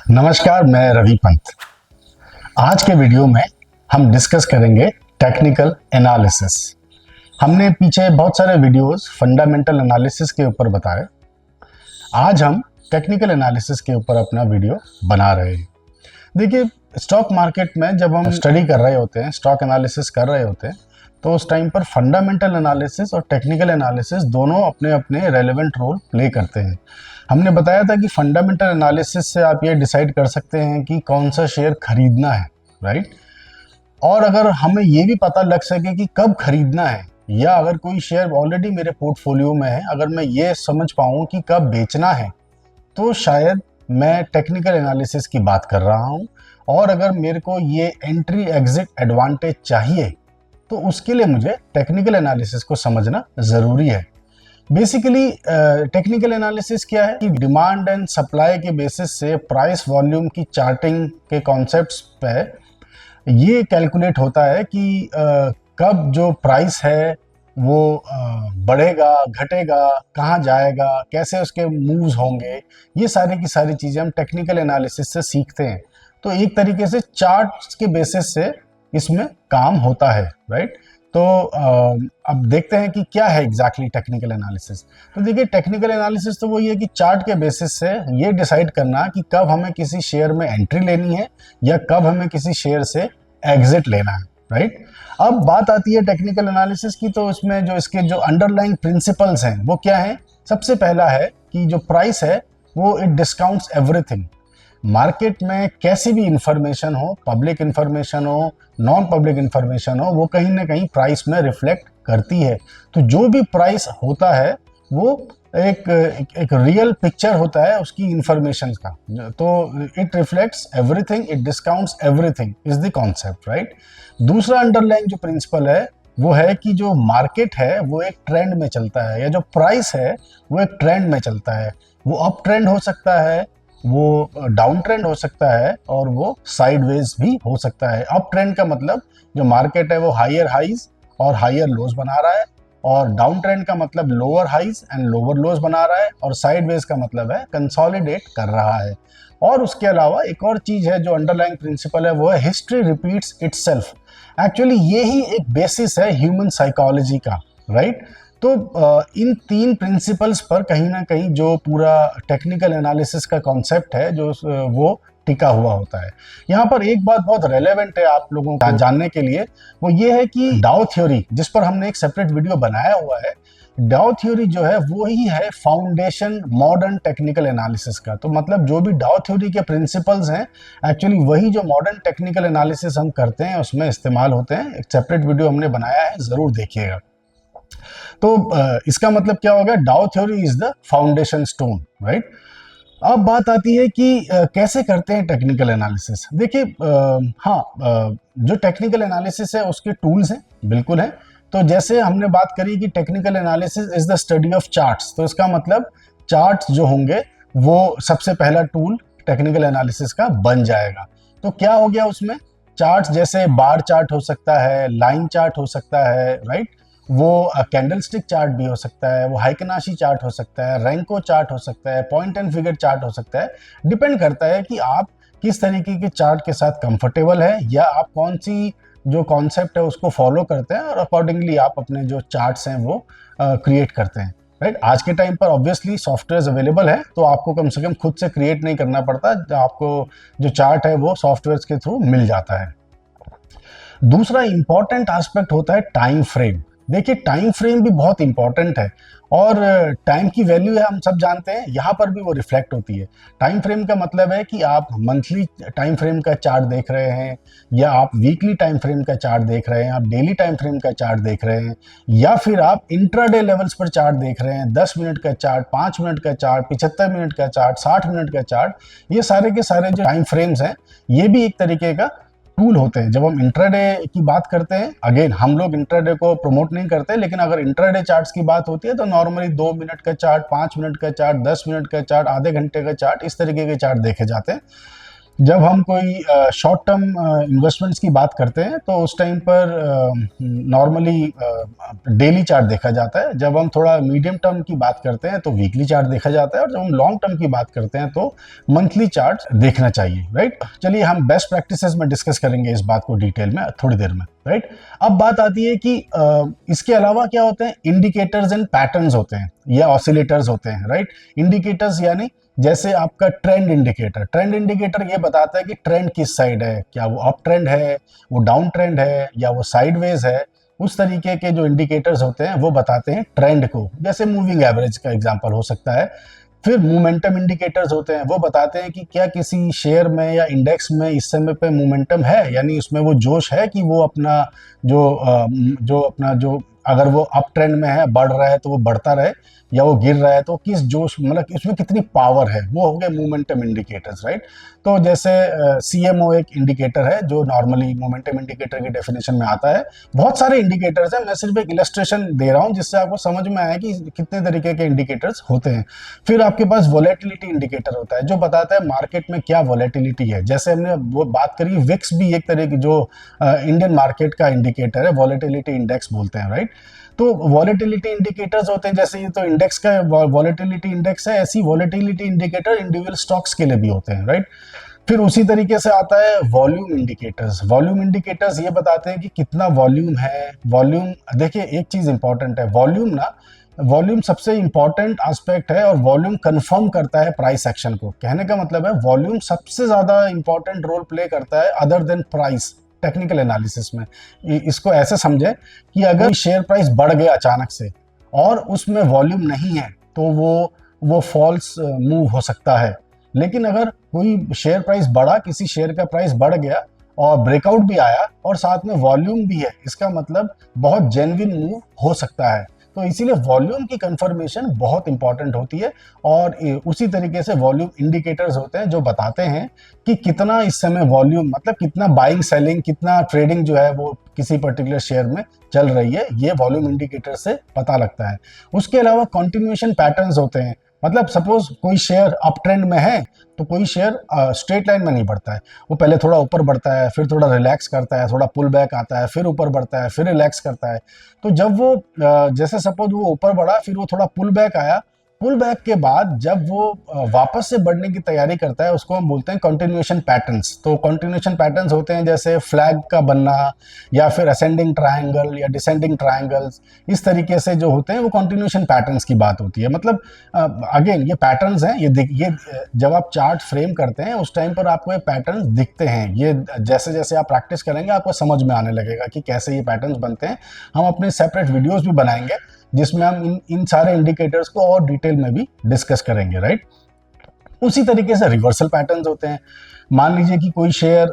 नमस्कार, मैं रवि पंत। आज के वीडियो में हम डिस्कस करेंगे टेक्निकल एनालिसिस। हमने पीछे बहुत सारे वीडियोस फंडामेंटल एनालिसिस के ऊपर बताए। आज हम टेक्निकल एनालिसिस के ऊपर अपना वीडियो बना रहे हैं। देखिए, स्टॉक मार्केट में जब हम स्टडी कर रहे होते हैं, स्टॉक एनालिसिस कर रहे होते हैं, तो उस टाइम पर फंडामेंटल एनालिसिस और टेक्निकल एनालिसिस दोनों अपने अपने रेलेवेंट रोल प्ले करते हैं। हमने बताया था कि फंडामेंटल एनालिसिस से आप ये डिसाइड कर सकते हैं कि कौन सा शेयर खरीदना है, राइट। और अगर हमें ये भी पता लग सके कि कब खरीदना है, या अगर कोई शेयर ऑलरेडी मेरे पोर्टफोलियो में है, अगर मैं ये समझ पाऊँ कि कब बेचना है, तो शायद मैं टेक्निकल एनालिसिस की बात कर रहा हूँ। और अगर मेरे को ये एंट्री एग्जिट एडवांटेज चाहिए, तो उसके लिए मुझे टेक्निकल एनालिसिस को समझना ज़रूरी है। बेसिकली टेक्निकल एनालिसिस क्या है कि डिमांड एंड सप्लाई के बेसिस से प्राइस वॉल्यूम की चार्टिंग के कॉन्सेप्ट्स पे ये कैलकुलेट होता है कि कब जो प्राइस है वो बढ़ेगा, घटेगा, कहाँ जाएगा, कैसे उसके मूव्स होंगे। ये सारी की सारी चीज़ें हम टेक्निकल एनालिसिस से सीखते हैं। तो एक तरीके से चार्ट्स के बेसिस से इसमें काम होता है, राइट। तो अब देखते हैं कि क्या है एग्जैक्टली टेक्निकल एनालिसिस। तो देखिए, टेक्निकल एनालिसिस तो वही है कि चार्ट के बेसिस से ये डिसाइड करना कि कब हमें किसी शेयर में एंट्री लेनी है या कब हमें किसी शेयर से एग्जिट लेना है, राइट। अब बात आती है टेक्निकल एनालिसिस की, तो इसमें जो इसके जो अंडरलाइंग प्रिंसिपल्स हैं वो क्या है। सबसे पहला है कि जो प्राइस है वो इट डिस्काउंट्स एवरीथिंग। मार्केट में कैसी भी इंफॉर्मेशन हो, पब्लिक इंफॉर्मेशन हो, नॉन पब्लिक इंफॉर्मेशन हो, वो कहीं ना कहीं प्राइस में रिफ्लेक्ट करती है। तो जो भी प्राइस होता है वो एक रियल पिक्चर होता है उसकी इंफॉर्मेशन का। तो it reflects everything, it discounts everything is the concept, right. दूसरा अंडरलाइन जो प्रिंसिपल है वो है कि जो मार्केट है वो एक ट्रेंड में चलता है, या जो प्राइस है वो एक ट्रेंड में चलता है। वो अप ट्रेंड हो सकता है, वो डाउन ट्रेंड हो सकता है, और वो साइडवेज भी हो सकता है। अप ट्रेंड का मतलब जो मार्केट है वो हायर हाइज और हायर लोज बना रहा है, और डाउन ट्रेंड का मतलब lower highs and lower lows बना रहा है, और साइडवेज का मतलब है कंसोलिडेट कर रहा है। और उसके अलावा एक और चीज है जो अंडरलाइंग प्रिंसिपल है, वो है हिस्ट्री रिपीट्स इटसेल्फ। एक्चुअली ये ही एक बेसिस है ह्यूमन साइकोलॉजी का, राइट। तो इन तीन प्रिंसिपल्स पर कहीं ना कहीं जो पूरा टेक्निकल एनालिसिस का कॉन्सेप्ट है जो वो टिका हुआ होता है। यहाँ पर एक बात बहुत रेलेवेंट है आप लोगों को जानने के लिए, वो ये है कि डाउ थ्योरी, जिस पर हमने एक सेपरेट वीडियो बनाया हुआ है, डाउ थ्योरी जो है वो ही है फाउंडेशन मॉडर्न टेक्निकल एनालिसिस का। तो मतलब जो भी डाउ थ्योरी के प्रिंसिपल्स हैं, एक्चुअली वही जो मॉडर्न टेक्निकल एनालिसिस हम करते हैं उसमें इस्तेमाल होते हैं। एक सेपरेट वीडियो हमने बनाया है, जरूर देखिएगा। तो इसका मतलब क्या होगा, डाउ theory is the foundation stone, right. अब बात आती है कि कैसे करते हैं टेक्निकल एनालिसिस। देखिए, जो टेक्निकल एनालिसिस है उसके टूल्स हैं, बिल्कुल हैं। तो जैसे हमने बात करी कि technical analysis is the study of charts, तो इसका मतलब चार्ट्स जो होंगे वो सबसे पहला टूल टेक्निकल एनालिसिस का बन जाएगा। तो क्या हो गया उसमें, चार्ट्स जैसे बार चार्ट हो सकता है, लाइन चार्ट हो सकता है, राइट। वो कैंडलस्टिक चार्ट भी हो सकता है, वो हाइकनाशी चार्ट हो सकता है, रैंको चार्ट हो सकता है, पॉइंट एंड फिगर चार्ट हो सकता है। डिपेंड करता है कि आप किस तरीके के चार्ट के साथ कंफर्टेबल है, या आप कौन सी जो कॉन्सेप्ट है उसको फॉलो करते हैं, और अकॉर्डिंगली आप अपने जो चार्ट्स हैं वो क्रिएट करते हैं, राइट। आज के टाइम पर ऑब्वियसली सॉफ्टवेयर अवेलेबल है, तो आपको कम से कम खुद से क्रिएट नहीं करना पड़ता, आपको जो चार्ट है वो सॉफ्टवेयर के थ्रू मिल जाता है। दूसरा इंपॉर्टेंट एस्पेक्ट होता है टाइम फ्रेम। देखिए, टाइम फ्रेम भी बहुत इंपॉर्टेंट है, और टाइम की वैल्यू है हम सब जानते हैं, यहाँ पर भी वो रिफ्लेक्ट होती है। टाइम फ्रेम का मतलब है कि आप मंथली टाइम फ्रेम का चार्ट देख रहे हैं, या आप वीकली टाइम फ्रेम का चार्ट देख रहे हैं, आप डेली टाइम फ्रेम का चार्ट देख रहे हैं, या फिर आप इंट्राडे लेवल्स पर चार्ट देख रहे हैं, 10 मिनट का चार्ट, 5 मिनट का चार्ट, 75 मिनट का चार्ट, 60 मिनट का चार्ट। ये सारे के सारे जो टाइम फ्रेम्स हैं ये भी एक तरीके का टूल होते हैं। जब हम इंट्राडे की बात करते हैं, अगेन हम लोग इंट्राडे को प्रमोट नहीं करते, लेकिन अगर इंट्राडे चार्ट्स की बात होती है तो नॉर्मली 2 मिनट का चार्ट, 5 मिनट का चार्ट, 10 मिनट का चार्ट, आधे घंटे का चार्ट, इस तरीके के चार्ट देखे जाते हैं। जब हम कोई शॉर्ट टर्म इन्वेस्टमेंट्स की बात करते हैं तो उस टाइम पर नॉर्मली डेली चार्ट देखा जाता है। जब हम थोड़ा मीडियम टर्म की बात करते हैं तो वीकली चार्ट देखा जाता है, और जब हम लॉन्ग टर्म की बात करते हैं तो मंथली चार्ट देखना चाहिए, राइट। चलिए हम बेस्ट प्रैक्टिसेस में डिस्कस करेंगे इस बात को डिटेल में थोड़ी देर में, राइट। अब बात आती है कि इसके अलावा क्या होते हैं, इंडिकेटर्स एंड पैटर्न्स होते हैं या ऑसिलेटर्स होते हैं, राइट। इंडिकेटर्स यानी जैसे आपका ट्रेंड इंडिकेटर, ट्रेंड इंडिकेटर ये बताता है कि ट्रेंड किस साइड है, क्या वो अप ट्रेंड है, वो डाउन ट्रेंड है, या वो साइडवेज है। उस तरीके के जो इंडिकेटर्स होते हैं वो बताते हैं ट्रेंड को, जैसे मूविंग एवरेज का एग्जांपल हो सकता है। फिर मोमेंटम इंडिकेटर्स होते हैं, वो बताते हैं कि क्या किसी शेयर में या इंडेक्स में इस समय पे मोमेंटम है, यानी उसमें वो जोश है कि वो अपना जो अगर वो अप ट्रेंड में है, बढ़ रहा है तो वो बढ़ता रहे, या वो गिर रहा है तो किस जोश, मतलब उसमें कितनी पावर है, वो हो गए मोमेंटम इंडिकेटर्स, राइट। तो जैसे सीएमओ एक इंडिकेटर है जो नॉर्मली मोमेंटम इंडिकेटर की डेफिनेशन में आता है। बहुत सारे इंडिकेटर्स हैं, मैं सिर्फ एक इलस्ट्रेशन दे रहा हूँ जिससे आपको समझ में आए कि कितने तरीके के इंडिकेटर्स होते हैं। फिर आपके पास वोलेटिलिटी इंडिकेटर होता है जो बताता है मार्केट में क्या वोलेटिलिटी है। जैसे हमने वो बात करी, विक्स भी एक तरह की जो इंडियन मार्केट का इंडिकेटर है, वोलेटिलिटी इंडेक्स बोलते हैं, राइट। तो वॉलेटिलिटी इंडिकेटर्स होते हैं, जैसे ये तो इंडेक्स का वॉलेटिलिटी इंडेक्स है, ऐसी वॉलेटिलिटी इंडिकेटर इंडिविजुअल स्टॉक्स के लिए भी होते हैं, राइट। फिर उसी तरीके से आता है वॉल्यूम इंडिकेटर्स। वॉल्यूम इंडिकेटर्स ये बताते हैं कि कितना वॉल्यूम है। वॉल्यूम, देखिए एक चीज इंपॉर्टेंट है, वॉल्यूम सबसे इंपॉर्टेंट एस्पेक्ट है, और वॉल्यूम कंफर्म करता है प्राइस एक्शन को। कहने का मतलब है वॉल्यूम सबसे ज्यादा इंपॉर्टेंट रोल प्ले करता है other than price technical analysis में। इसको ऐसे समझे कि अगर शेयर प्राइस बढ़ गया अचानक से और उसमें वॉल्यूम नहीं है तो वो फॉल्स मूव हो सकता है। लेकिन अगर कोई शेयर प्राइस बढ़ा, किसी शेयर का प्राइस बढ़ गया और ब्रेकआउट भी आया और साथ में वॉल्यूम भी है, इसका मतलब बहुत जेन्युइन मूव हो सकता है। तो इसीलिए वॉल्यूम की कंफर्मेशन बहुत इंपॉर्टेंट होती है। और उसी तरीके से वॉल्यूम इंडिकेटर्स होते हैं जो बताते हैं कि कितना इस समय वॉल्यूम, मतलब कितना बाइंग सेलिंग, कितना ट्रेडिंग जो है वो किसी पर्टिकुलर शेयर में चल रही है, ये वॉल्यूम इंडिकेटर से पता लगता है। उसके अलावा कंटिन्यूएशन पैटर्न्स होते हैं, मतलब सपोज कोई शेयर अप ट्रेंड में है तो कोई शेयर स्ट्रेट लाइन में नहीं बढ़ता है, वो पहले थोड़ा ऊपर बढ़ता है, फिर थोड़ा रिलैक्स करता है, थोड़ा पुल बैक आता है, फिर ऊपर बढ़ता है, फिर रिलैक्स करता है। तो जब वो जैसे सपोज वो ऊपर बढ़ा, फिर वो थोड़ा पुल बैक आया, पुल बैक के बाद जब वो वापस से बढ़ने की तैयारी करता है, उसको हम बोलते हैं कंटिन्यूएशन पैटर्न्स। तो कंटिन्यूएशन पैटर्न्स होते हैं जैसे फ्लैग का बनना, या फिर असेंडिंग ट्रायंगल या डिसेंडिंग ट्रायंगल्स। इस तरीके से जो होते हैं वो कंटिन्यूएशन पैटर्न्स की बात होती है। मतलब अगेन ये पैटर्न्स हैं, ये जब आप चार्ट फ्रेम करते हैं उस टाइम पर आपको ये पैटर्न्स दिखते हैं। ये जैसे जैसे आप प्रैक्टिस करेंगे आपको समझ में आने लगेगा कि कैसे ये पैटर्न्स बनते हैं। हम अपने सेपरेट वीडियोस भी बनाएंगे जिसमें हम इन सारे इंडिकेटर्स को और डिटेल में भी डिस्कस करेंगे, राइट। उसी तरीके से रिवर्सल पैटर्न्स होते हैं। मान लीजिए कि कोई शेयर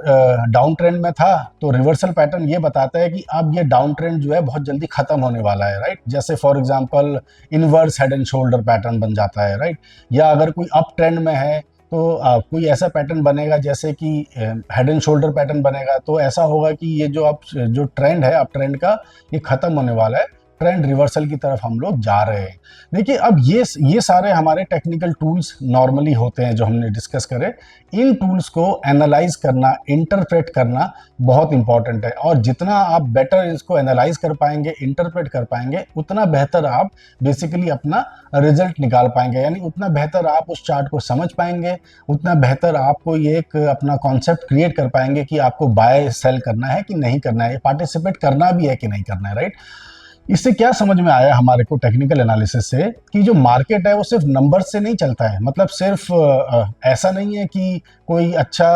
डाउन ट्रेंड में था, तो रिवर्सल पैटर्न ये बताता है कि अब ये डाउन ट्रेंड जो है बहुत जल्दी खत्म होने वाला है, राइट। जैसे for example inverse head and shoulder pattern बन जाता है, राइट। या अगर कोई अप ट्रेंड में है तो कोई ऐसा पैटर्न बनेगा जैसे कि हेड एंड शोल्डर पैटर्न बनेगा। तो ऐसा होगा कि ये जो ट्रेंड है अप ट्रेंड का, ये खत्म होने वाला है, ट्रेंड रिवर्सल की तरफ हम लोग जा रहे हैं। देखिए अब ये सारे हमारे टेक्निकल टूल्स नॉर्मली होते हैं जो हमने डिस्कस करे। इन टूल्स को एनालाइज करना, इंटरप्रेट करना बहुत इंपॉर्टेंट है, और जितना आप बेटर इसको एनालाइज कर पाएंगे, इंटरप्रेट कर पाएंगे, उतना बेहतर आप बेसिकली अपना रिजल्ट निकाल पाएंगे। यानी उतना बेहतर आप उस चार्ट को समझ पाएंगे, उतना बेहतर आपको ये एक अपना कॉन्सेप्ट क्रिएट कर पाएंगे कि आपको बाय सेल करना है कि नहीं करना है, पार्टिसिपेट करना भी है कि नहीं करना है, राइट। इससे क्या समझ में आया हमारे को टेक्निकल एनालिसिस से, कि जो मार्केट है वो सिर्फ नंबर से नहीं चलता है। मतलब सिर्फ ऐसा नहीं है कि कोई अच्छा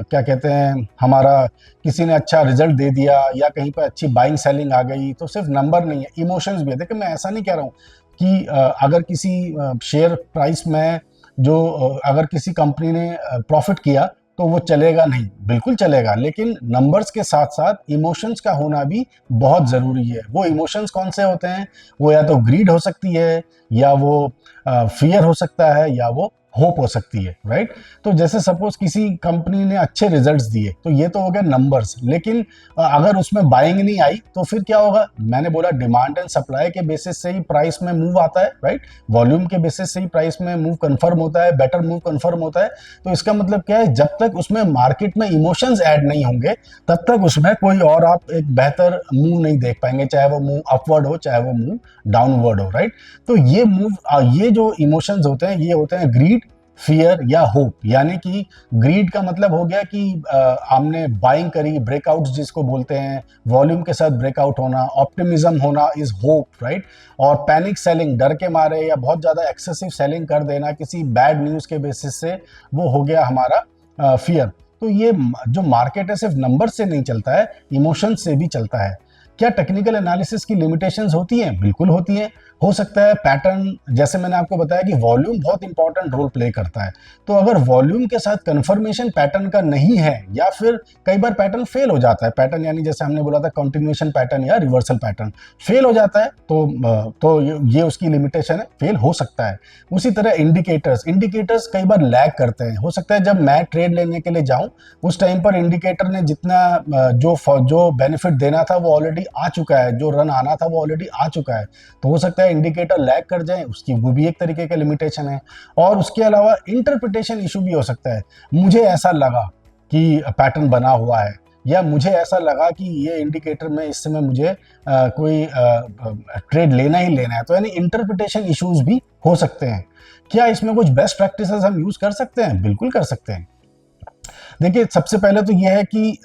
क्या कहते हैं, हमारा किसी ने अच्छा रिजल्ट दे दिया या कहीं पर अच्छी बाइंग सेलिंग आ गई तो सिर्फ नंबर नहीं है, इमोशंस भी है। देखिए मैं ऐसा नहीं कह रहा हूँ कि अगर किसी शेयर प्राइस में अगर किसी कंपनी ने प्रॉफिट किया तो वो चलेगा नहीं, बिल्कुल चलेगा, लेकिन नंबर्स के साथ साथ इमोशंस का होना भी बहुत ज़रूरी है। वो इमोशंस कौन से होते हैं? वो या तो ग्रीड हो सकती है, या वो फियर हो सकता है, या वो होप हो सकती है, राइट। तो जैसे सपोज किसी कंपनी ने अच्छे रिजल्ट्स दिए तो ये तो हो गया नंबर्स, लेकिन अगर उसमें बाइंग नहीं आई तो फिर क्या होगा? मैंने बोला डिमांड एंड सप्लाई के बेसिस से ही प्राइस में मूव आता है, राइट। वॉल्यूम के बेसिस से ही प्राइस में मूव कंफर्म होता है, बेटर मूव कंफर्म होता है। तो इसका मतलब क्या है? जब तक उसमें मार्केट में इमोशंस ऐड नहीं होंगे तब तक उसमें कोई और आप एक बेहतर मूव नहीं देख पाएंगे, चाहे वो मूव अपवर्ड हो चाहे वो मूव डाउनवर्ड हो, राइट। तो ये मूव, ये जो इमोशंस होते हैं ये होते हैं ग्रीड, फियर या होप। यानी कि ग्रीड का मतलब हो गया कि हमने बाइंग करी, ब्रेकआउट्स जिसको बोलते हैं, वॉल्यूम के साथ ब्रेकआउट होना, ऑप्टिमिज्म होना इज होप, राइट। और पैनिक सेलिंग, डर के मारे या बहुत ज्यादा एक्सेसिव सेलिंग कर देना किसी बैड न्यूज के बेसिस से, वो हो गया हमारा फियर। तो ये जो मार्केट है सिर्फ नंबर से नहीं चलता है, इमोशन से भी चलता है। क्या टेक्निकल एनालिसिस की लिमिटेशंस होती हैं? बिल्कुल होती हैं। हो सकता है पैटर्न, जैसे मैंने आपको बताया कि वॉल्यूम बहुत इंपॉर्टेंट रोल प्ले करता है, तो अगर वॉल्यूम के साथ कंफर्मेशन पैटर्न का नहीं है, या फिर कई बार पैटर्न फेल हो जाता है, पैटर्न यानी जैसे हमने बोला था कंटिन्यूएशन पैटर्न या रिवर्सल पैटर्न फेल हो जाता है, तो ये उसकी लिमिटेशन है, फेल हो सकता है। उसी तरह इंडिकेटर्स कई बार लैग करते हैं। हो सकता है जब मैं ट्रेड लेने के लिए जाऊं उस टाइम पर इंडिकेटर ने जितना जो बेनिफिट देना था वो ऑलरेडी आ चुका है, जो रन आना था वो ऑलरेडी आ चुका है। तो हो सकता है इंडिकेटर लैग कर जाए, उसकी वो भी एक तरीके का लिमिटेशन है। और उसके अलावा इंटरप्रिटेशन इशू भी हो सकता है। मुझे ऐसा लगा कि पैटर्न बना हुआ है, या मुझे ऐसा लगा कि ये इंडिकेटर में इस समय मुझे कोई ट्रेड लेना ही लेना है। तो यानी इंटरप्रिटेशन इश्यूज भी हो सकते हैं। क्या इसमें कुछ बेस्ट प्रैक्टिसेस हम यूज कर सकते हैं? बिल्कुल कर सकते हैं। देखिए, सबसे पहले तो यह है कि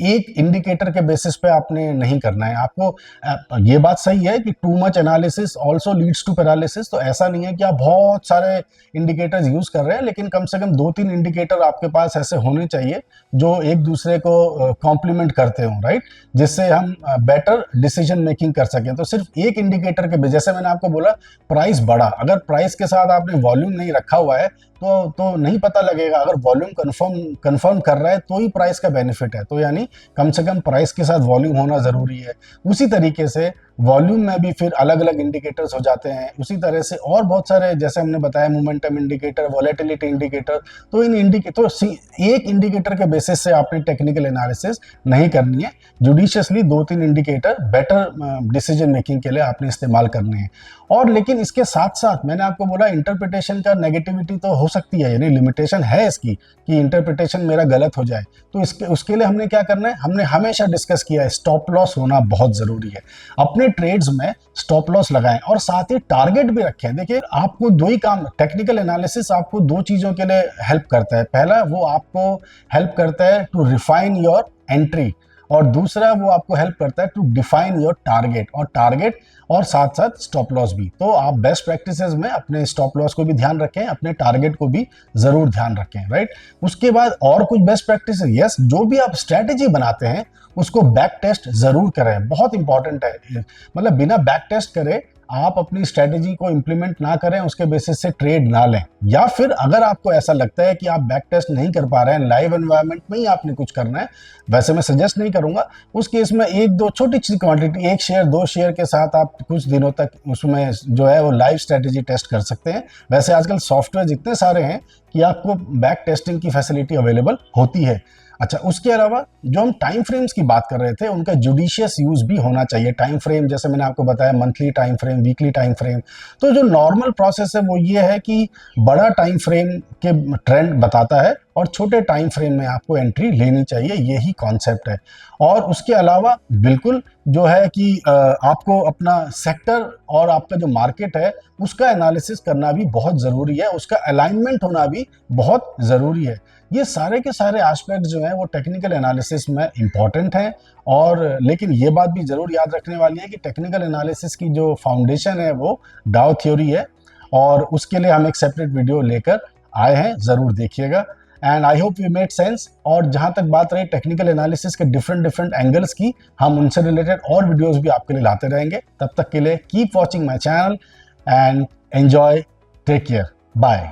एक इंडिकेटर के बेसिस पे आपने नहीं करना है। आपको ये बात सही है कि too much analysis also leads to paralysis. तो ऐसा नहीं है कि आप बहुत सारे इंडिकेटर्स यूज कर रहे हैं, लेकिन कम से कम 2-3 इंडिकेटर आपके पास ऐसे होने चाहिए जो एक दूसरे को कॉम्प्लीमेंट करते हों, राइट, जिससे हम बेटर डिसीजन मेकिंग कर सकें। तो सिर्फ एक इंडिकेटर के, जैसे मैंने आपको बोला प्राइस बढ़ा, अगर प्राइस के साथ आपने वॉल्यूम नहीं रखा हुआ है तो नहीं पता लगेगा। अगर वॉल्यूम कंफर्म कर रहा है तो ही प्राइस का बेनिफिट है। तो यानी कम से कम प्राइस के साथ वॉल्यूम होना जरूरी है। उसी तरीके से वॉल्यूम में भी फिर अलग अलग इंडिकेटर्स हो जाते हैं। उसी तरह से और बहुत सारे, जैसे हमने बताया, मोमेंटम इंडिकेटर, वॉलेटिलिटी इंडिकेटर। तो एक इंडिकेटर के बेसिस से आपने टेक्निकल एनालिसिस नहीं करनी है। Judiciously 2-3 indicator better decision making के लिए आपने इस्तेमाल करने हैं। और लेकिन इसके साथ साथ मैंने आपको बोला इंटरप्रिटेशन का नेगेटिविटी तो हो सकती है, यानी लिमिटेशन है इसकी कि इंटरप्रिटेशन मेरा गलत हो जाए। तो उसके लिए हमने क्या करना है? हमने हमेशा डिस्कस किया है स्टॉप लॉस होना बहुत जरूरी है। अपने ट्रेड्स में स्टॉप लॉस लगाएं और साथ ही टारगेट भी रखें। देखिए, आपको दो ही काम, टेक्निकल एनालिसिस आपको दो चीजों के लिए हेल्प करता है। पहला, वो आपको हेल्प करता है टू रिफाइन योर एंट्री, और दूसरा वो आपको हेल्प करता है टू डिफाइन योर टारगेट और साथ साथ स्टॉप लॉस भी। तो आप बेस्ट प्रैक्टिसेस में अपने स्टॉप लॉस को भी ध्यान रखें, अपने टारगेट को भी जरूर ध्यान रखें, राइट। उसके बाद और कुछ बेस्ट प्रैक्टिस, यस, जो भी आप स्ट्रेटेजी बनाते हैं उसको बैक टेस्ट जरूर करें, बहुत इंपॉर्टेंट है। मतलब बिना बैक टेस्ट करे आप अपनी स्ट्रेटेजी को इंप्लीमेंट ना करें, उसके बेसिस से ट्रेड ना लें। या फिर अगर आपको ऐसा लगता है कि आप बैक टेस्ट नहीं कर पा रहे हैं, लाइव एनवायरनमेंट में ही आपने कुछ करना है, वैसे मैं सजेस्ट नहीं करूंगा। उस केस में 1-2 छोटी सी क्वांटिटी, 1 शेयर 2 शेयर के साथ आप कुछ दिनों तक उसमें जो है वो लाइव स्ट्रेटेजी टेस्ट कर सकते हैं। वैसे आजकल सॉफ्टवेयर इतने सारे हैं कि आपको बैक टेस्टिंग की फैसिलिटी अवेलेबल होती है। अच्छा, उसके अलावा जो हम टाइम फ्रेम्स की बात कर रहे थे, उनका जुडिशियस यूज भी होना चाहिए। टाइम फ्रेम जैसे मैंने आपको बताया, monthly time frame, weekly time frame. तो जो नॉर्मल प्रोसेस है वो ये है कि बड़ा टाइम फ्रेम के ट्रेंड बताता है और छोटे टाइम फ्रेम में आपको एंट्री लेनी चाहिए, यही कॉन्सेप्ट है। और उसके अलावा बिल्कुल जो है कि आपको अपना सेक्टर और आपका जो मार्केट है उसका एनालिसिस करना भी बहुत ज़रूरी है, उसका अलाइनमेंट होना भी बहुत ज़रूरी है। ये सारे के सारे एस्पेक्ट जो हैं वो टेक्निकल एनालिसिस में इंपॉर्टेंट हैं। और लेकिन ये बात भी ज़रूर याद रखने वाली है कि टेक्निकल एनालिसिस की जो फाउंडेशन है वो डाउ थ्योरी है, और उसके लिए हम एक सेपरेट वीडियो लेकर आए हैं, ज़रूर देखिएगा। And I hope we made sense. और जहाँ तक बात रही टेक्निकल एनालिसिस के डिफरेंट एंगल्स की, हम उनसे रिलेटेड और वीडियोस भी आपके लिए लाते रहेंगे। तब तक के लिए keep watching my channel and enjoy, take care, bye.